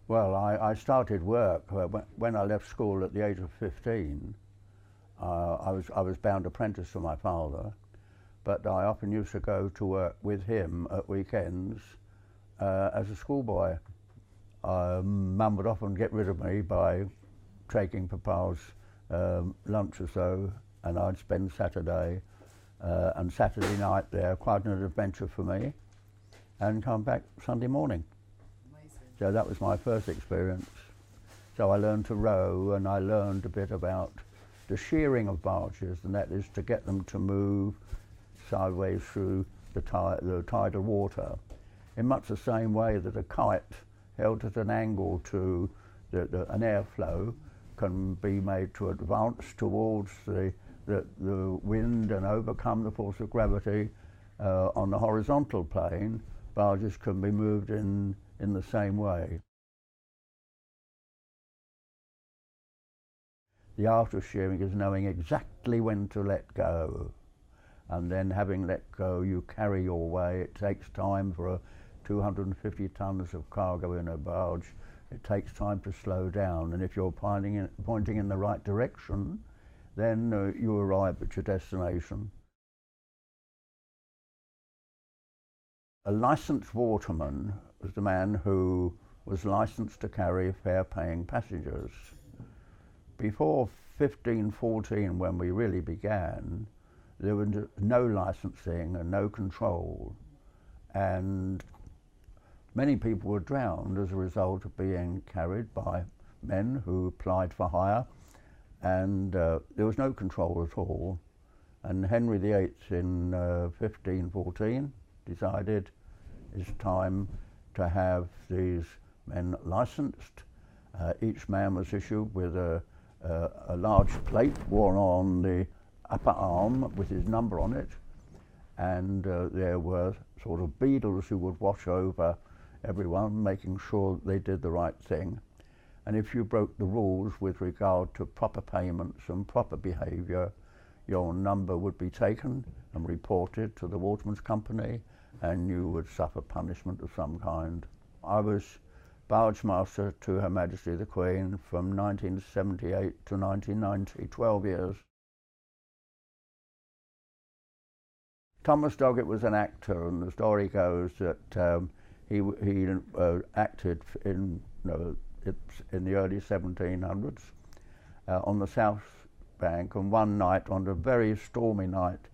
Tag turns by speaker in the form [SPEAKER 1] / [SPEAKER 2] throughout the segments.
[SPEAKER 1] Well, I started work when I left school at the age of 15. I was bound apprentice for my father, but I often used to go to work with him at weekends as a schoolboy. Mum would often get rid of me by taking Papa's lunch or so, and I'd spend Saturday and Saturday night there, quite an adventure for me, and come back Sunday morning.
[SPEAKER 2] Amazing.
[SPEAKER 1] So that was my first experience. So I learned to row, and I learned a bit about the shearing of barges, and that is to get them to move sideways through the tidal water, in much the same way that a kite held at an angle to an airflow can be made to advance towards the wind and overcome the force of gravity on the horizontal plane. Barges can be moved in the same way. The art of shearing is knowing exactly when to let go, and then having let go, you carry your way. It takes time for 250 tons of cargo in a barge. It takes time to slow down, and if you're pointing in the right direction, then you arrive at your destination. A licensed waterman was the man who was licensed to carry fare-paying passengers. Before 1514, when we really began, there was no licensing and no control, and many people were drowned as a result of being carried by men who applied for hire, and there was no control at all. And Henry VIII in 1514 decided it's time to have these men licensed. Each man was issued with a large plate worn on the upper arm with his number on it, and there were sort of beadles who would watch over everyone, making sure they did the right thing. And if you broke the rules with regard to proper payments and proper behaviour, your number would be taken and reported to the Waterman's Company, and you would suffer punishment of some kind. I was Bargemaster to Her Majesty the Queen from 1978 to 1990, 12 years. Thomas Doggett was an actor, and the story goes that he acted in the early 1700s on the South Bank, and one night, on a very stormy night,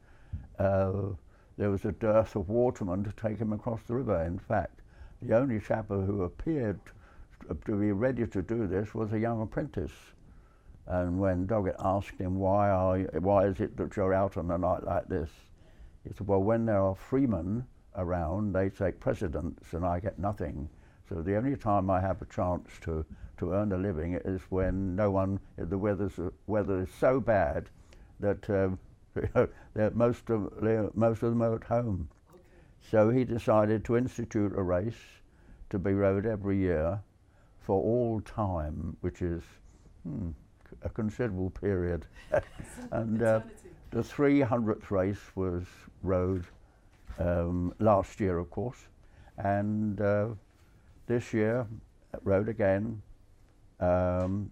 [SPEAKER 1] there was a dearth of watermen to take him across the river. In fact, the only chap who appeared to be ready to do this was a young apprentice. And when Doggett asked him, why is it that you're out on a night like this? He said, well, when there are freemen around, they take precedence and I get nothing. So the only time I have a chance to earn a living is when the weather is so bad that most of them are at home.
[SPEAKER 2] Okay.
[SPEAKER 1] So he decided to institute a race to be rowed every year for all time, which is a considerable period. And the 300th race was rowed last year, of course, and this year rowed again. The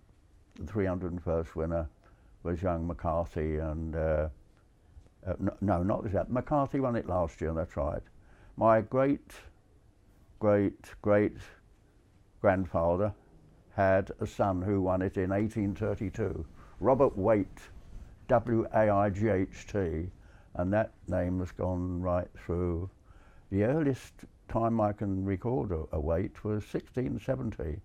[SPEAKER 1] 301st winner was young McCarthy, and no, not this year. McCarthy won it last year, that's right. My great grandfather had a son who won it in 1832, Robert Waite, W-A-I-G-H-T, and that name has gone right through. The earliest time I can record a Waite was 1670.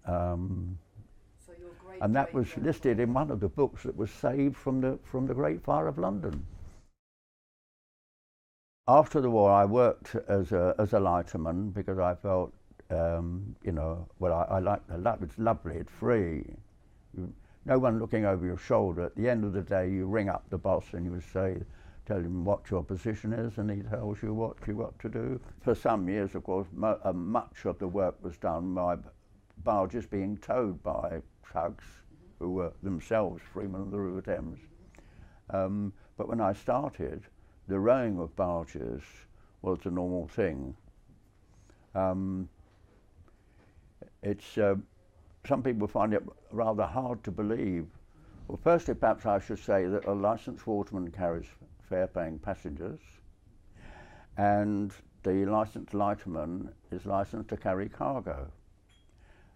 [SPEAKER 2] So your
[SPEAKER 1] and that was listed in one of the books that was saved from the Great Fire of London. After the war, I worked as a lighterman because I felt, I liked the love. It's lovely. It's free. No one looking over your shoulder. At the end of the day, you ring up the boss and you tell him what your position is, and he tells you what you got to do. For some years, of course, much of the work was done by barges being towed by tugs who were themselves freemen of the River Thames. But when I started, the rowing of barges was the normal thing. It's some people find it rather hard to believe. Well, firstly, perhaps I should say that a licensed waterman carries fare-paying passengers, and the licensed lighterman is licensed to carry cargo.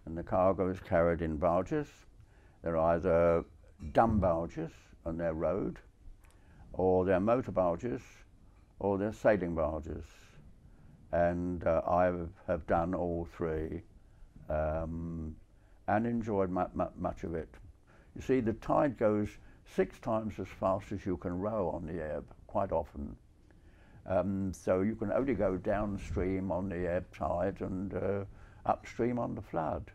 [SPEAKER 1] And the cargo is carried in barges. They're either dumb barges, and they're rowed, or they're motor barges, or they're sailing barges. And I have done all three and enjoyed much of it. You see, the tide goes 6 times as fast as you can row on the ebb, quite often. So you can only go downstream on the ebb tide and upstream on the flood.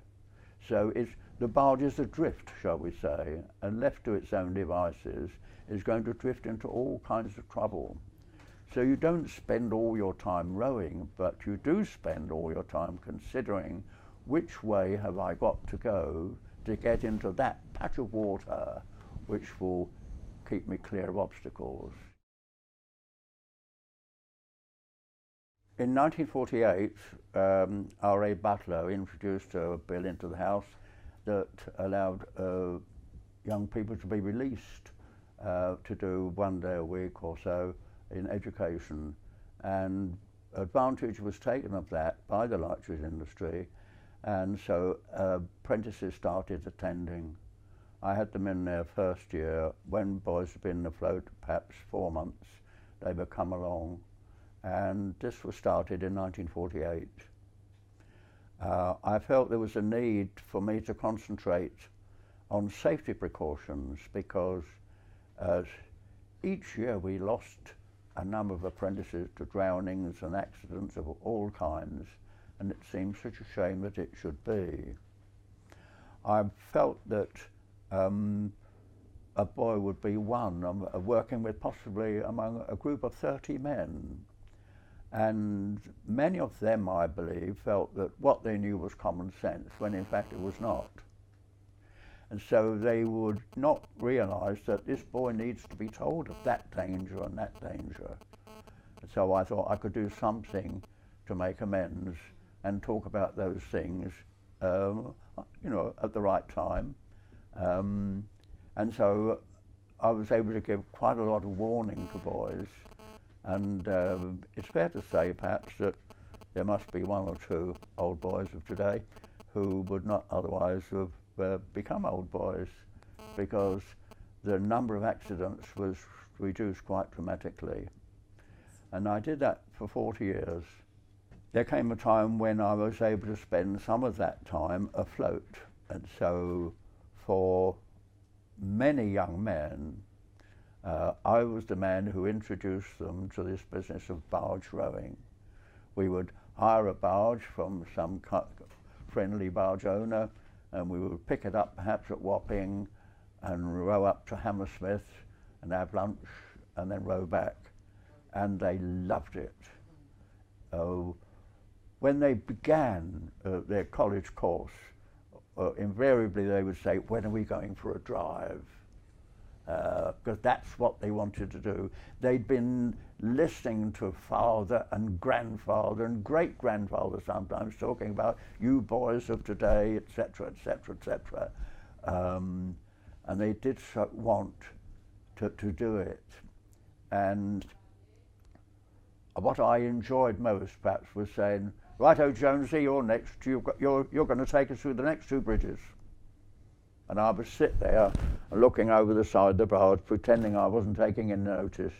[SPEAKER 1] So the barge is adrift, shall we say, and left to its own devices is going to drift into all kinds of trouble. So you don't spend all your time rowing, but you do spend all your time considering which way have I got to go to get into that patch of water which will keep me clear of obstacles. In 1948, R.A. Butler introduced a bill into the House that allowed young people to be released to do 1 day a week or so in education, and advantage was taken of that by the lightship industry, and so apprentices started attending. I had them in their first year. When boys had been afloat perhaps 4 months, they would come along, and this was started in 1948. I felt there was a need for me to concentrate on safety precautions because each year we lost a number of apprentices to drownings and accidents of all kinds, and it seemed such a shame that it should be. I felt that a boy would be one, working with possibly among a group of 30 men. And many of them, I believe, felt that what they knew was common sense, when in fact it was not. And so they would not realise that this boy needs to be told of that danger and that danger. And so I thought I could do something to make amends and talk about those things, you know, at the right time. And so I was able to give quite a lot of warning to boys. And it's fair to say, perhaps, that there must be 1 or 2 old boys of today who would not otherwise have become old boys, because the number of accidents was reduced quite dramatically. And I did that for 40 years. There came a time when I was able to spend some of that time afloat. And so for many young men, I was the man who introduced them to this business of barge rowing. We would hire a barge from some friendly barge owner, and we would pick it up perhaps at Wapping and row up to Hammersmith and have lunch and then row back. And they loved it. When they began their college course, invariably they would say, "When are we going for a drive?" Because that's what they wanted to do. They'd been listening to father and grandfather and great-grandfather sometimes talking about you boys of today, etc., etc., etc. And they did want to do it. And what I enjoyed most, perhaps, was saying, "Righto, Jonesy, you're next. You're going to take us through the next 2 bridges." And I would sit there looking over the side of the barge, pretending I wasn't taking any notice,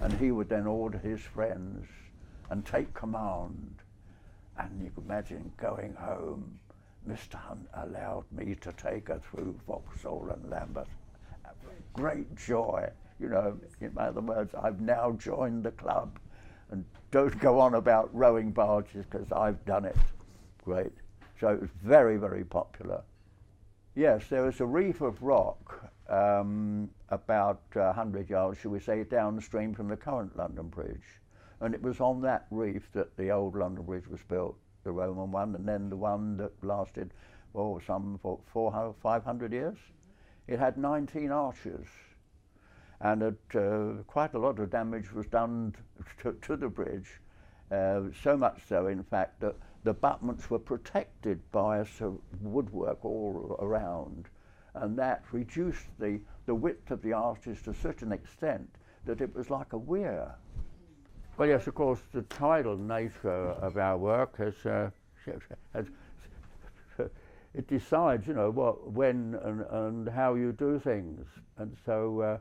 [SPEAKER 1] and he would then order his friends and take command. And you could imagine going home, "Mr. Hunt allowed me to take her through Vauxhall and Lambeth." Great joy, you know. In other words, I've now joined the club, and don't go on about rowing barges because I've done it. Great. So it was very, very popular. Yes, there was a reef of rock about 100 yards, shall we say, downstream from the current London Bridge. And it was on that reef that the old London Bridge was built, the Roman one, and then the one that lasted, well, some 500 years. It had 19 arches, and quite a lot of damage was done to the bridge, so much so, in fact, that the battlements were protected by a woodwork all around, and that reduced the width of the arches to such an extent that it was like a weir. Well, yes, of course, the tidal nature of our work has it decides, you know, what, when, and how you do things, and so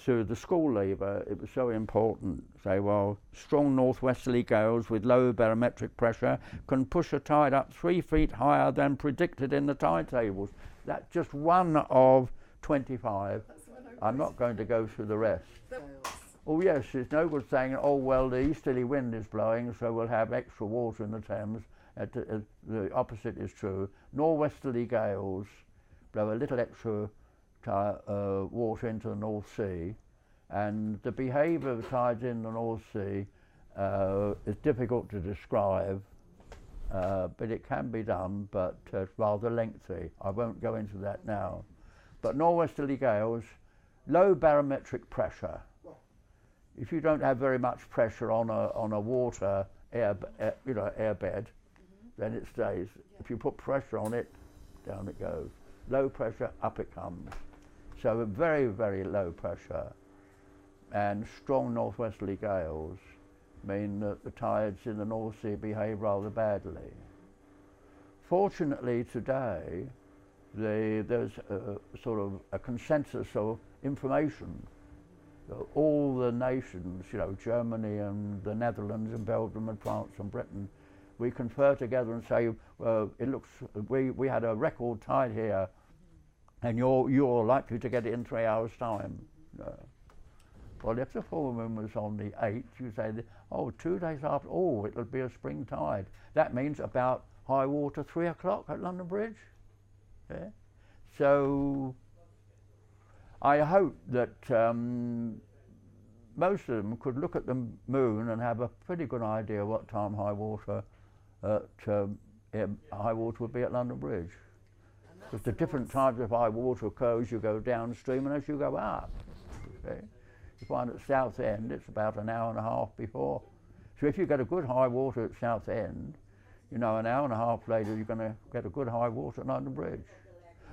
[SPEAKER 1] to the school lever, it was so important. Say, well, strong northwesterly gales with low barometric pressure can push a tide up 3 feet higher than predicted in the tide tables. That's just one of 25. I'm not going to go through the rest. Oh yes, there's no good saying, oh well, the easterly wind is blowing, so we'll have extra water in the Thames. The opposite is true. Norwesterly gales blow a little extra water into the North Sea, and the behaviour of the tides in the North Sea is difficult to describe, but it can be done, but it's rather lengthy. I won't go into that now. But norwesterly gales, low barometric pressure. If you don't have very much pressure on a water airbed, then it stays. If you put pressure on it, down it goes. Low pressure, up it comes. So a very, very low pressure and strong northwesterly gales mean that the tides in the North Sea behave rather badly. Fortunately today, there's sort of a consensus of information. All the nations, you know, Germany and the Netherlands and Belgium and France and Britain, we confer together and say, it looks, we had a record tide here, and you're likely to get it in 3 hours' time. Well, if the full moon was on the 8th, you say, oh, 2 days after, oh, it'll be a spring tide. That means about high water 3 o'clock at London Bridge. Yeah? So I hope that most of them could look at the moon and have a pretty good idea what time high water would be at London Bridge. Because the different times of high water occur as you go downstream and as you go up. Okay? You find at Southend it's about an hour and a half before. So if you get a good high water at Southend, you know, an hour and a half later you're going to get a good high water at London Bridge.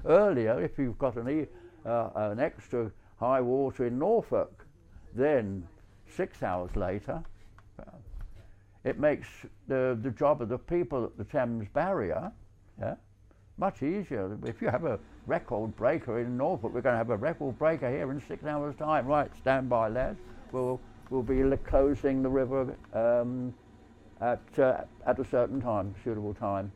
[SPEAKER 1] Earlier, if you've got an extra high water in Norfolk, then 6 hours later, it makes the job of the people at the Thames barrier much easier. If you have a record breaker in Norfolk, we're going to have a record breaker here in 6 hours' time. Right, stand by, lads. We'll be closing the river at a certain time, suitable time.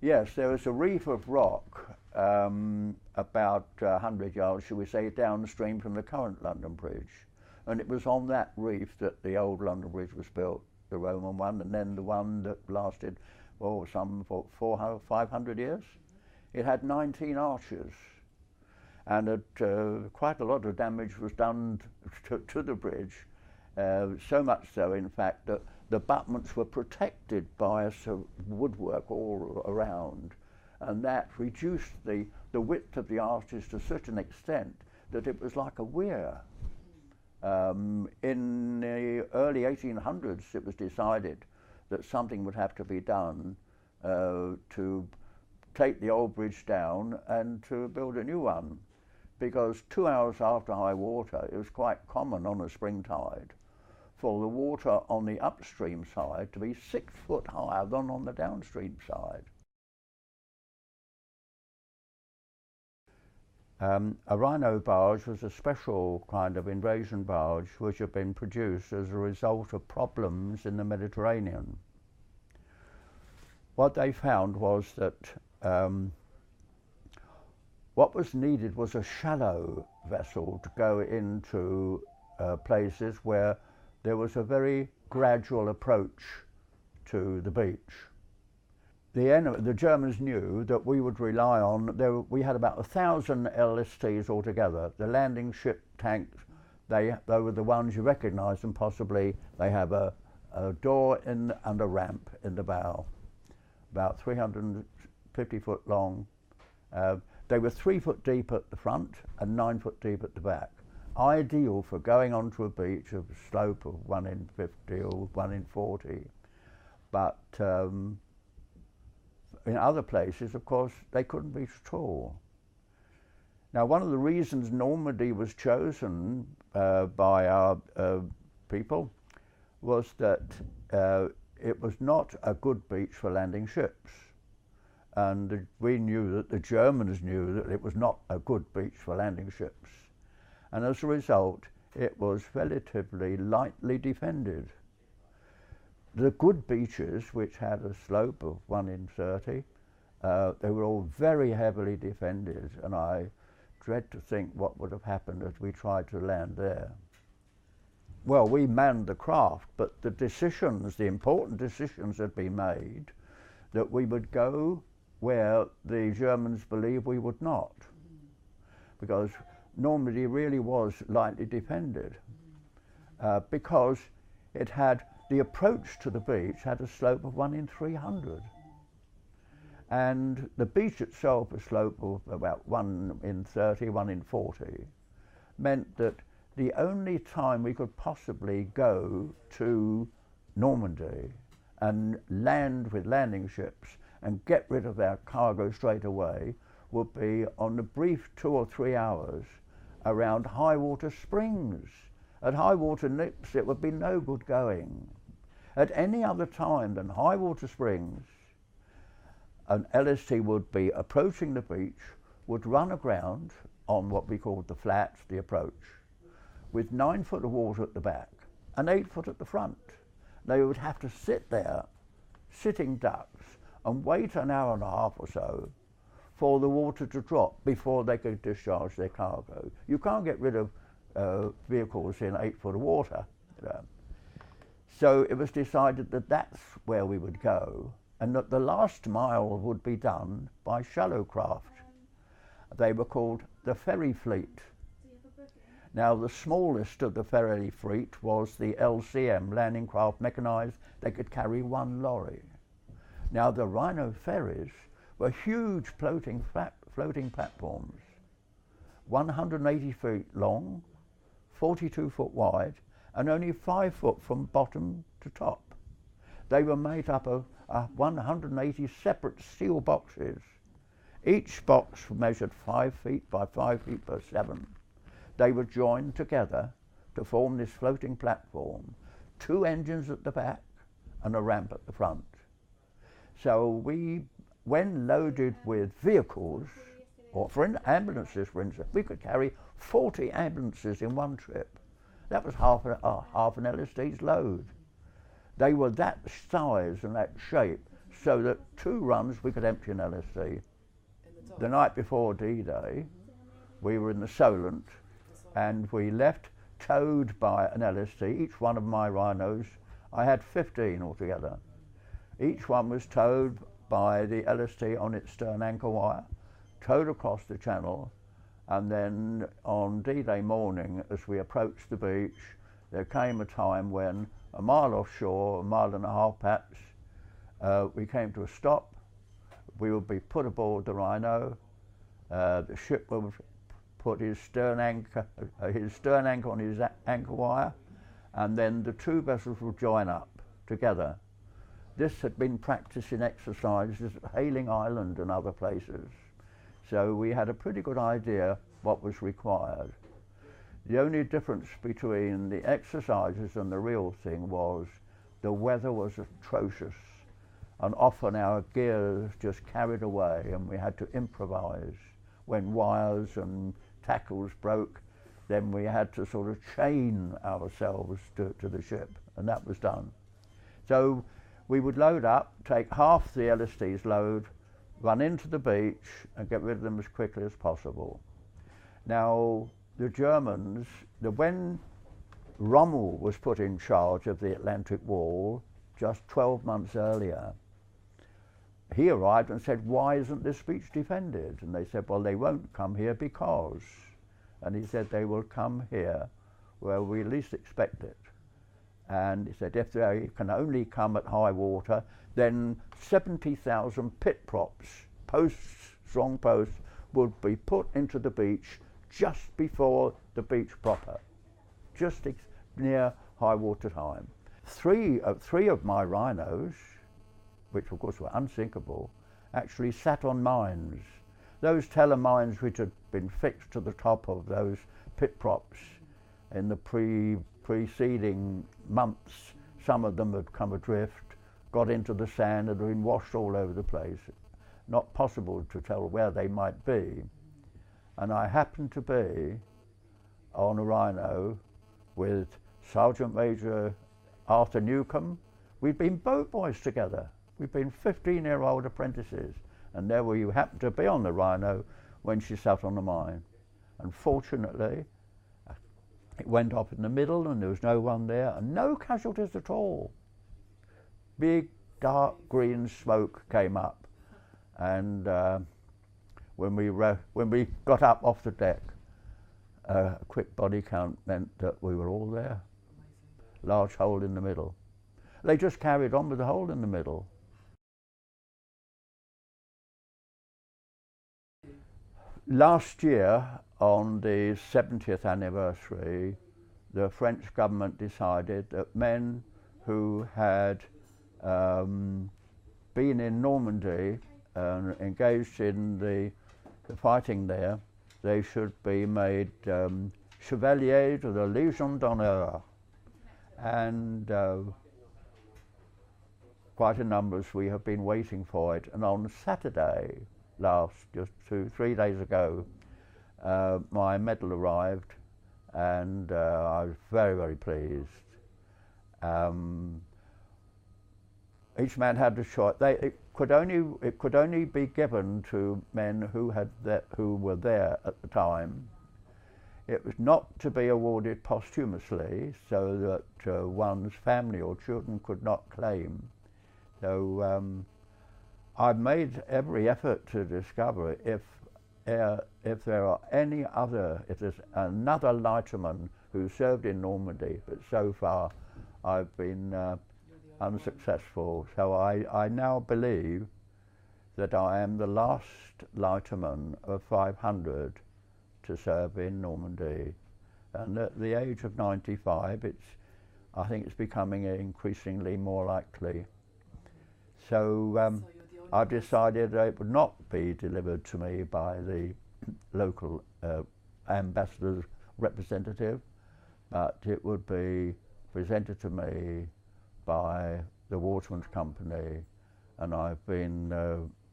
[SPEAKER 1] Yes, there was a reef of rock about 100 yards, shall we say, downstream from the current London Bridge. And it was on that reef that the old London Bridge was built, the Roman one, and then the one that lasted, some 500 years. It had 19 arches, and quite a lot of damage was done to the bridge, so much so, in fact, that the battlements were protected by a woodwork all around, and that reduced the width of the arches to such an extent that it was like a weir. In the early 1800s, it was decided that something would have to be done to take the old bridge down and to build a new one, because 2 hours after high water, it was quite common on a spring tide for the water on the upstream side to be 6 foot higher than on the downstream side. A Rhino barge was a special kind of invasion barge which had been produced as a result of problems in the Mediterranean. What they found was that what was needed was a shallow vessel to go into places where there was a very gradual approach to the beach. The Germans knew that we would rely on, we had about 1,000 LSTs altogether. The landing ship tanks, they were the ones you recognise them possibly. They have a door and a ramp in the bow, about 350 foot long. They were 3 foot deep at the front and 9 foot deep at the back. ideal for going onto a beach of a slope of 1 in 50 or 1 in 40. But in other places, of course, they couldn't beach at all. Now, one of the reasons Normandy was chosen by our people was that it was not a good beach for landing ships. And we knew that the Germans knew that it was not a good beach for landing ships. And as a result, it was relatively lightly defended. The good beaches, which had a slope of 1 in 30, they were all very heavily defended, and I dread to think what would have happened if we tried to land there. Well, we manned the craft, but the decisions, the important decisions had been made that we would go where the Germans believed we would not, because Normandy really was lightly defended, because it had, the approach to the beach had a slope of 1 in 300. And the beach itself, a slope of about 1 in 30, 1 in 40, meant that the only time we could possibly go to Normandy and land with landing ships and get rid of our cargo straight away would be on a brief 2 or 3 hours around high water springs. At high water nips, it would be no good going. At any other time than high water springs, an LST would be approaching the beach, would run aground on what we called the flats, the approach, with 9 foot of water at the back and 8 foot at the front. They would have to sit there, sitting ducks, and wait an hour and a half or so for the water to drop before they could discharge their cargo. You can't get rid of vehicles in 8 foot of water. You know. So it was decided that that's where we would go, and that the last mile would be done by shallow craft. They were called the ferry fleet. Now, the smallest of the ferry fleet was the LCM, Landing Craft Mechanized. They could carry 1 lorry. Now, the Rhino ferries were huge floating platforms, 180 feet long, 42 foot wide, and only 5 foot from bottom to top. They were made up of 180 separate steel boxes. Each box measured 5 feet by 5 feet per 7. They were joined together to form this floating platform, 2 engines at the back and a ramp at the front. So we, when loaded with vehicles, or for ambulances, for instance, we could carry 40 ambulances in one trip. That was half an LSD's load. They were that size and that shape, so that 2 runs we could empty an LSD. The night before D-Day, we were in the Solent, and we left towed by an LSD. Each one of my Rhinos, I had 15 altogether. Each one was towed by the LSD on its stern anchor wire, towed across the channel, and then on D-Day morning, as we approached the beach, there came a time when a mile offshore, 1.5 miles perhaps, we came to a stop. We would be put aboard the Rhino. The ship would put his stern anchor on his anchor wire, and then the 2 vessels would join up together. This had been practiced in exercises at Hailing Island and other places, so we had a pretty good idea what was required. The only difference between the exercises and the real thing was the weather was atrocious, and often our gear just carried away and we had to improvise. When wires and tackles broke, then we had to sort of chain ourselves to the ship, and that was done. So we would load up, take half the LSD's load, run into the beach and get rid of them as quickly as possible. Now, the Germans, when Rommel was put in charge of the Atlantic Wall just 12 months earlier, he arrived and said, "Why isn't this beach defended?" And they said, "Well, they won't come here because," and he said, "They will come here where we least expect it." And he said, if they can only come at high water, then 70,000 pit props, posts, strong posts, would be put into the beach just before the beach proper, just near high water time. Three of my rhinos, which of course were unsinkable, actually sat on mines. Those teller mines which had been fixed to the top of those pit props in the preceding months. Some of them had come adrift, got into the sand and had been washed all over the place. Not possible to tell where they might be. And I happened to be on a rhino with Sergeant Major Arthur Newcomb. We'd been boat boys together. We'd been 15-year-old apprentices. And there we happened to be on the rhino when she sat on the mine. And fortunately, it went off in the middle and there was no one there and no casualties at all. Big dark green smoke came up, and when we got up off the deck, a quick body count meant that we were all there. Large hole in the middle. They just carried on with the hole in the middle. Last year, on the 70th anniversary, the French government decided that men who had been in Normandy and engaged in the fighting there, they should be made Chevalier de la Légion d'honneur. And quite a number, we have been waiting for it. And on Saturday, just 3 days ago, my medal arrived, and I was very, very pleased. Each man had a choice. It could only be given to men who were there at the time. It was not to be awarded posthumously, so that one's family or children could not claim. So I've made every effort to discover if there's another lighterman who served in Normandy, but so far I've been unsuccessful. So I now believe that I am the last lighterman of 500 to serve in Normandy. And at the age of 95, I think it's becoming increasingly more likely. So I've decided that it would not be delivered to me by the local ambassador's representative, but it would be presented to me by the Waterman's Company, and I've been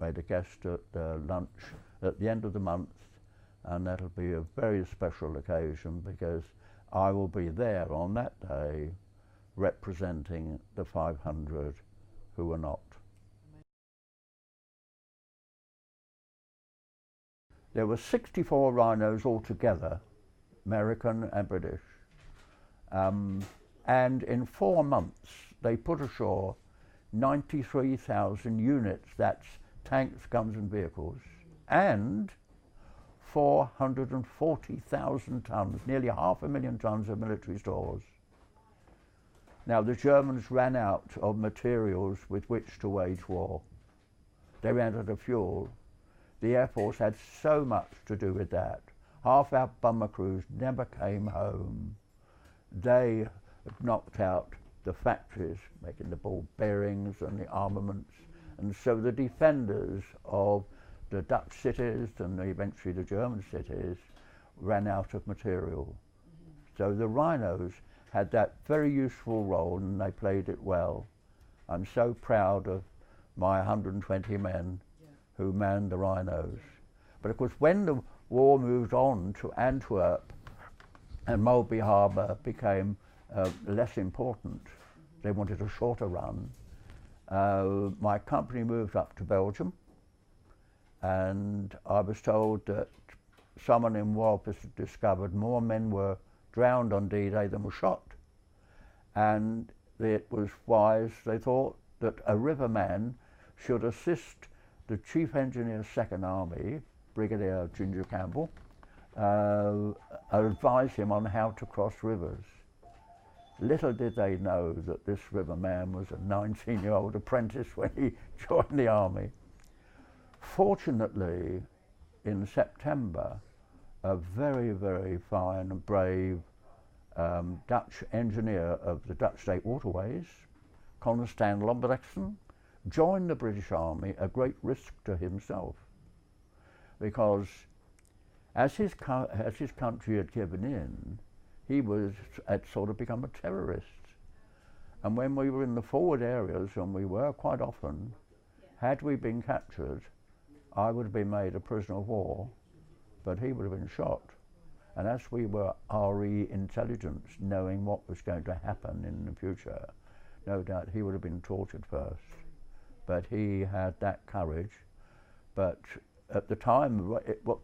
[SPEAKER 1] made a guest at lunch at the end of the month, and that'll be a very special occasion because I will be there on that day representing the 500 who were not. There were 64 rhinos altogether, American and British, and in 4 months they put ashore 93,000 units, that's tanks, guns and vehicles, and 440,000 tons, nearly 500,000 tons of military stores. Now the Germans ran out of materials with which to wage war. They ran out of fuel. The Air Force had so much to do with that. Half our bomber crews never came home. They knocked out the factories, making the ball bearings and the armaments. And so the defenders of the Dutch cities and eventually the German cities ran out of material. So the Rhinos had that very useful role and they played it well. I'm so proud of my 120 men who manned the Rhinos. But of course when the war moved on to Antwerp and Mulby Harbour became less important, they wanted a shorter run, my company moved up to Belgium, and I was told that someone in War Office had discovered more men were drowned on D-Day than were shot. And it was wise, they thought, that a riverman should assist the Chief Engineer's Second Army, Brigadier Ginger Campbell, advise him on how to cross rivers. Little did they know that this riverman was a 19-year-old apprentice when he joined the army. Fortunately, in September, a very, very fine and brave Dutch engineer of the Dutch State Waterways, Constant Lombardexen, joined the British Army at great risk to himself, because as his country had given in, he had sort of become a terrorist. And when we were in the forward areas, and we were quite often, had we been captured, I would have been made a prisoner of war, but he would have been shot. And as we were RE intelligence, knowing what was going to happen in the future, no doubt he would have been tortured first. But he had that courage. But at the time, what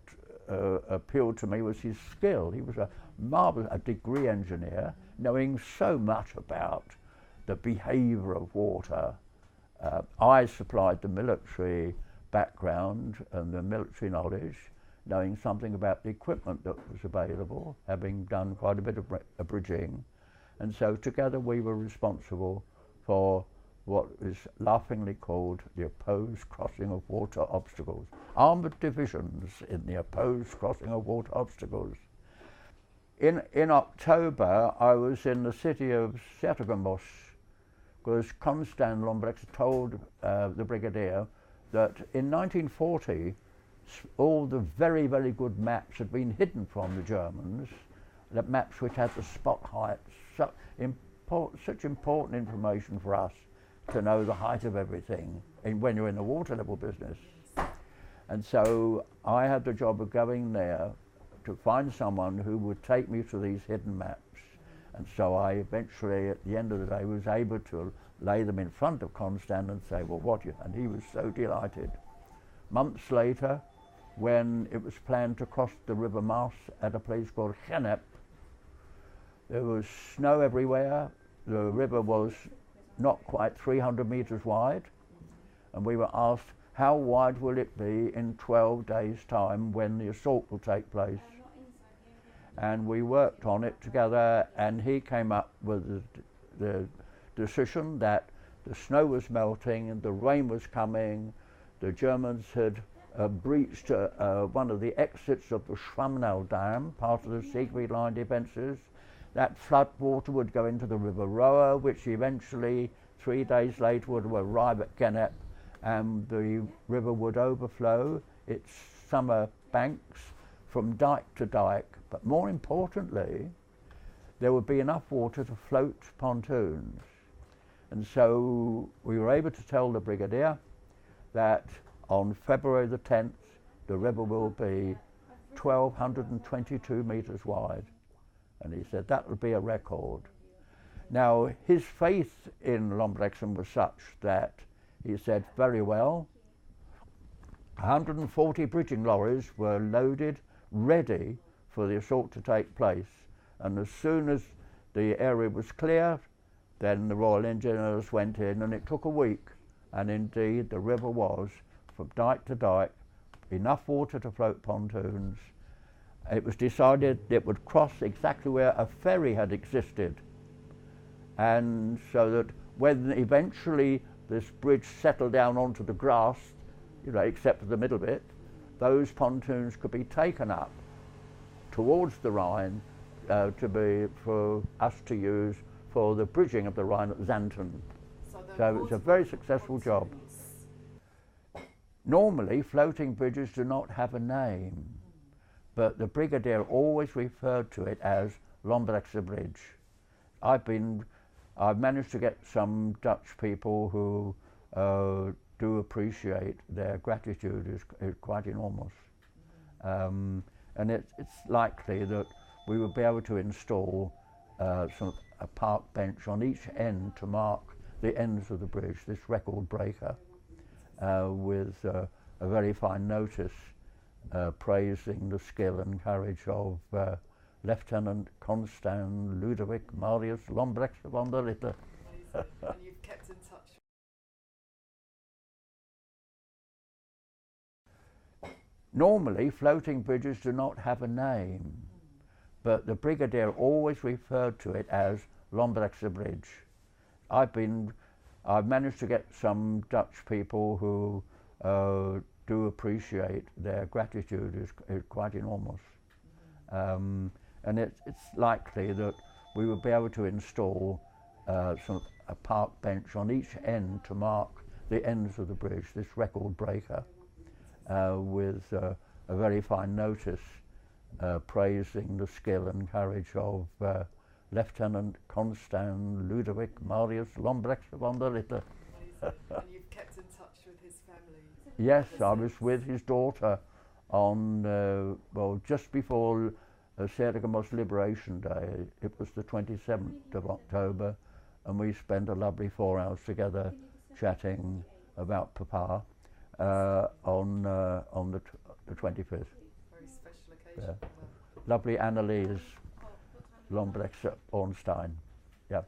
[SPEAKER 1] appealed to me was his skill. He was a marvelous degree engineer, knowing so much about the behaviour of water. I supplied the military background and the military knowledge, knowing something about the equipment that was available, having done quite a bit of bridging. And so together we were responsible for what is laughingly called the opposed crossing of water obstacles. Armoured divisions in the opposed crossing of water obstacles. In October, I was in the city of Sertogenbosch, because Constant Lombardexen told the brigadier that in 1940, all the very, very good maps had been hidden from the Germans, the maps which had the spot heights, such important information for us to know the height of everything when you're in the water level business. And so I had the job of going there to find someone who would take me to these hidden maps. And so I eventually, at the end of the day, was able to lay them in front of Constant and say, well, and he was so delighted. Months later, when it was planned to cross the River Maas at a place called Gennep, there was snow everywhere. The river was not quite 300 meters wide, and we were asked, how wide will it be in 12 days' time when the assault will take place? And we worked on it together, and he came up with the decision that the snow was melting and the rain was coming. The Germans had breached one of the exits of the Schwammenau Dam, part of the Siegfried Line defences. That flood water would go into the River Roer, which eventually, 3 days later, would arrive at Gennep, and the river would overflow its summer banks from dike to dike. But more importantly, there would be enough water to float pontoons. And so we were able to tell the brigadier that on February the 10th, the river will be 1,222 meters wide. And he said that would be a record. Now, his faith in Lombardexen was such that he said, very well, 140 bridging lorries were loaded, ready for the assault to take place. And as soon as the area was clear, then the Royal Engineers went in, and it took a week. And indeed, the river was, from dike to dike, enough water to float pontoons. It was decided it would cross exactly where a ferry had existed. And so that when eventually this bridge settled down onto the grass, except for the middle bit, those pontoons could be taken up towards the Rhine for us to use for the bridging of the Rhine at Xanten. So it's a very successful job. Normally, floating bridges do not have a name, but the brigadier always referred to it as Lombardexen Bridge. I've managed to get some Dutch people who do appreciate their gratitude is quite enormous. And it's likely that we will be able to install a park bench on each end to mark the ends of the bridge, this record breaker, with a very fine notice praising the skill and courage of Lieutenant Constant Ludovic Marius Lombardexen von der Ritter.
[SPEAKER 2] And you've kept in touch.
[SPEAKER 1] Normally, floating bridges do not have a name, but the brigadier always referred to it as Lombardexen Bridge. I've managed to get some Dutch people who do appreciate their gratitude is quite enormous. And it's likely that we will be able to install a park bench on each end to mark the ends of the bridge, this record breaker, with a very fine notice praising the skill and courage of Lieutenant Constant Ludovic Marius Lombrecht von der Ritter.
[SPEAKER 2] And you've kept in touch with his family?
[SPEAKER 1] Yes, I was with his daughter on, well, just before Sergamos Liberation Day. It was the 27th of October, and we spent a lovely 4 hours together chatting about Papa on the 25th.
[SPEAKER 2] Very special occasion.
[SPEAKER 1] Yeah. Lovely Annalise Lombrecht Ornstein. Yeah.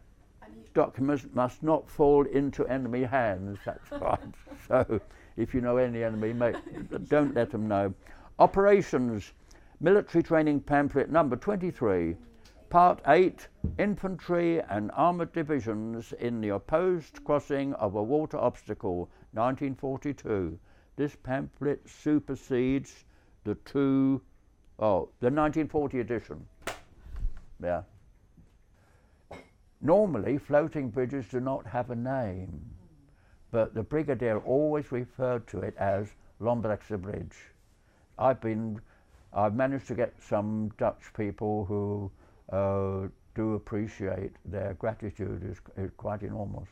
[SPEAKER 1] Documents must not fall into enemy hands, that's right. So if you know any enemy, don't let them know. Operations, military training pamphlet number 23, part 8, infantry and armoured divisions in the opposed crossing of a water obstacle, 1942. This pamphlet supersedes the 1940 edition. Yeah. Normally, floating bridges do not have a name, but the Brigadier always referred to it as Lombrechtse Bridge. I've managed to get some Dutch people who do appreciate their gratitude is quite enormous.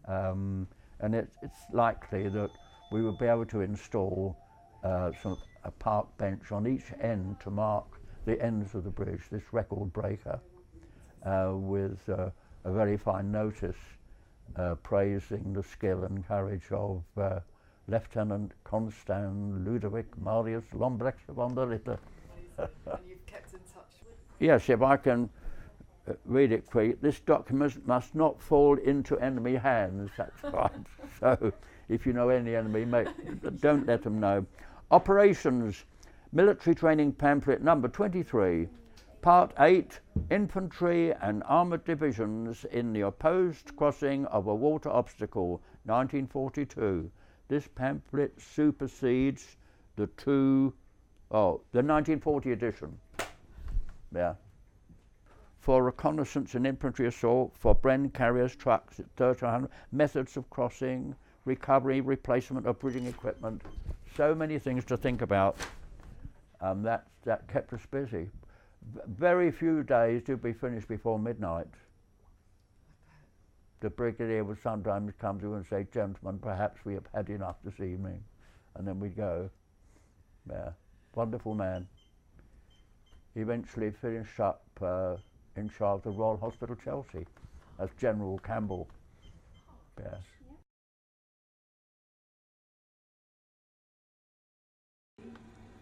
[SPEAKER 1] And it's likely that we will be able to install a park bench on each end to mark the ends of the bridge, this record breaker, with a very fine notice praising the skill and courage of Lieutenant Constant Ludovic Marius Lombrecht von der Ritter.
[SPEAKER 2] And you've kept in touch with?
[SPEAKER 1] Yes, if I can read it quick. This document must not fall into enemy hands, that's right. So if you know any enemy, don't let them know. Operations, military training pamphlet number 23, part 8, infantry and armoured divisions in the opposed crossing of a water obstacle, 1942. This pamphlet supersedes the 1940 edition. Yeah. For reconnaissance and infantry assault, for Bren carriers, trucks, 1300, methods of crossing, recovery, replacement of bridging equipment. So many things to think about. That kept us busy. Very few days did we finish before midnight. The Brigadier would sometimes come to and say, "Gentlemen, perhaps we have had enough this evening," and then we'd go. Yeah, wonderful man. He eventually finished up in charge of the Royal Hospital Chelsea as General Campbell. Yeah.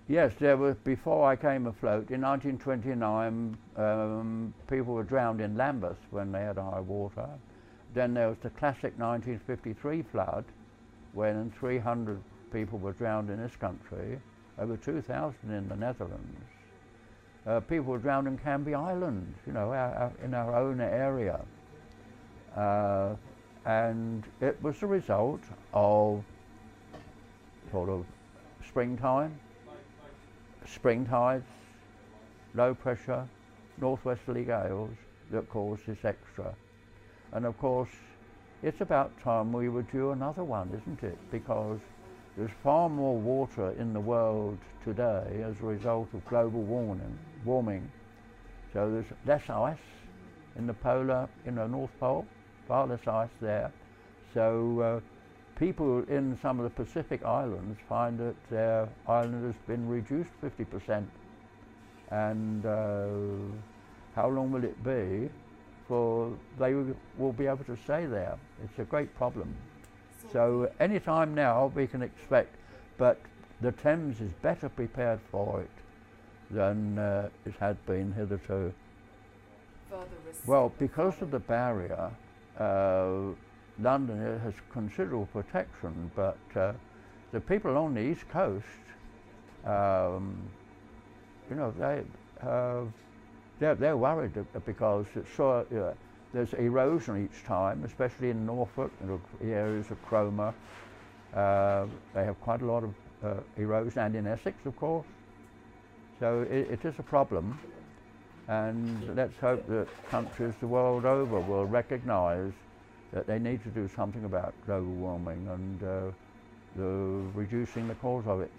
[SPEAKER 1] Yes, there was, before I came afloat, in 1929, people were drowned in Lambeth when they had high water. Then there was the classic 1953 flood, when 300 people were drowned in this country, over 2,000 in the Netherlands. People were drowned in Canby Island, you know, in our own area. And it was the result of sort of spring tides, low pressure, northwesterly gales that caused this extra. And of course, it's about time we were due another one, isn't it? Because there's far more water in the world today as a result of global warming. So there's less ice in the North Pole, far less ice there. So people in some of the Pacific islands find that their island has been reduced 50%. And how long will it be before they will be able to stay there? It's a great problem. So any time now we can expect, but the Thames is better prepared for it than it had been hitherto. Well, because of the barrier, London has considerable protection, but the people along the East Coast, you know, they're worried because it's there's erosion each time, especially in Norfolk, the areas of Cromer. They have quite a lot of erosion, and in Essex, of course. So it is a problem, and let's hope that countries the world over will recognise that they need to do something about global warming and reducing the cause of it.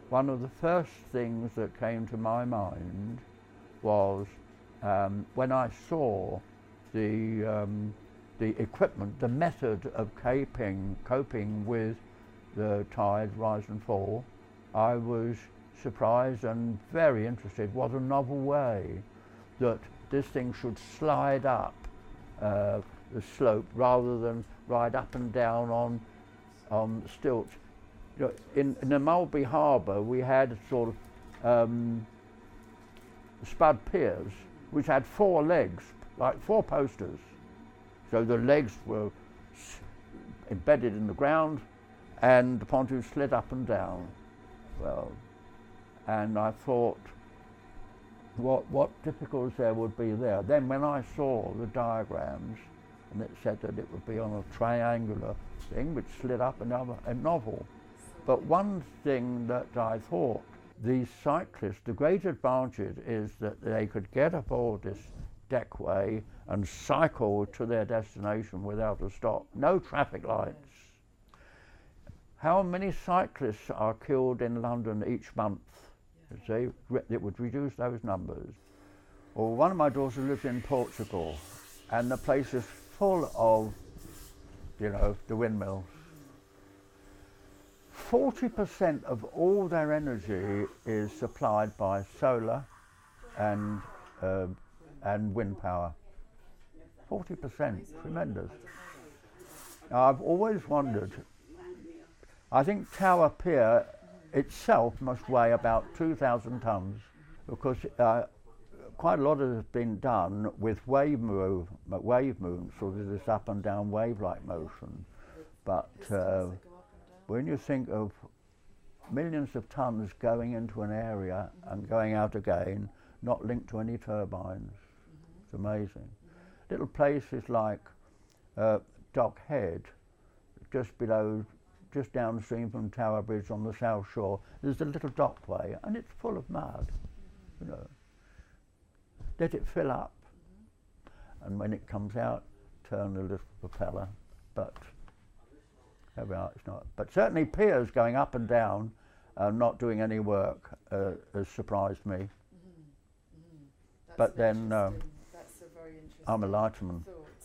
[SPEAKER 1] One of the first things that came to my mind was when I saw the equipment, the method of coping with the tide rise and fall. I was surprised and very interested. What a novel way that this thing should slide up the slope rather than ride up and down on stilts. You know, in the Mulby Harbour we had sort of spud piers which had 4 legs, like 4 posters. So the legs were embedded in the ground and the pontoon slid up and down. Well, and I thought, what difficulties there would be there. Then when I saw the diagrams, and it said that it would be on a triangular thing which slid up a novel. But one thing that I thought, these cyclists, the great advantage is that they could get aboard this deckway and cycle to their destination without a stop. No traffic lights. How many cyclists are killed in London each month? See, it would reduce those numbers. Well, one of my daughters lives in Portugal, and the place is full of, you know, the windmills. 40% of all their energy is supplied by solar and wind power. 40%, tremendous. Now, I've always wondered, I think Tower Pier itself must weigh about 2,000 tonnes because quite a lot has been done with wave movement, sort of this up and down wave-like motion. But when you think of millions of tonnes going into an area and going out again, not linked to any turbines, it's amazing. Little places like Dock Head, just downstream from Tower Bridge on the South Shore, there's a little dockway and it's full of mud, you know. Let it fill up, and when it comes out, turn the little propeller. But it's not. But certainly piers going up and down, not doing any work, has surprised me. But then
[SPEAKER 2] that's a very interesting
[SPEAKER 1] I'm a lighterman.
[SPEAKER 2] thought.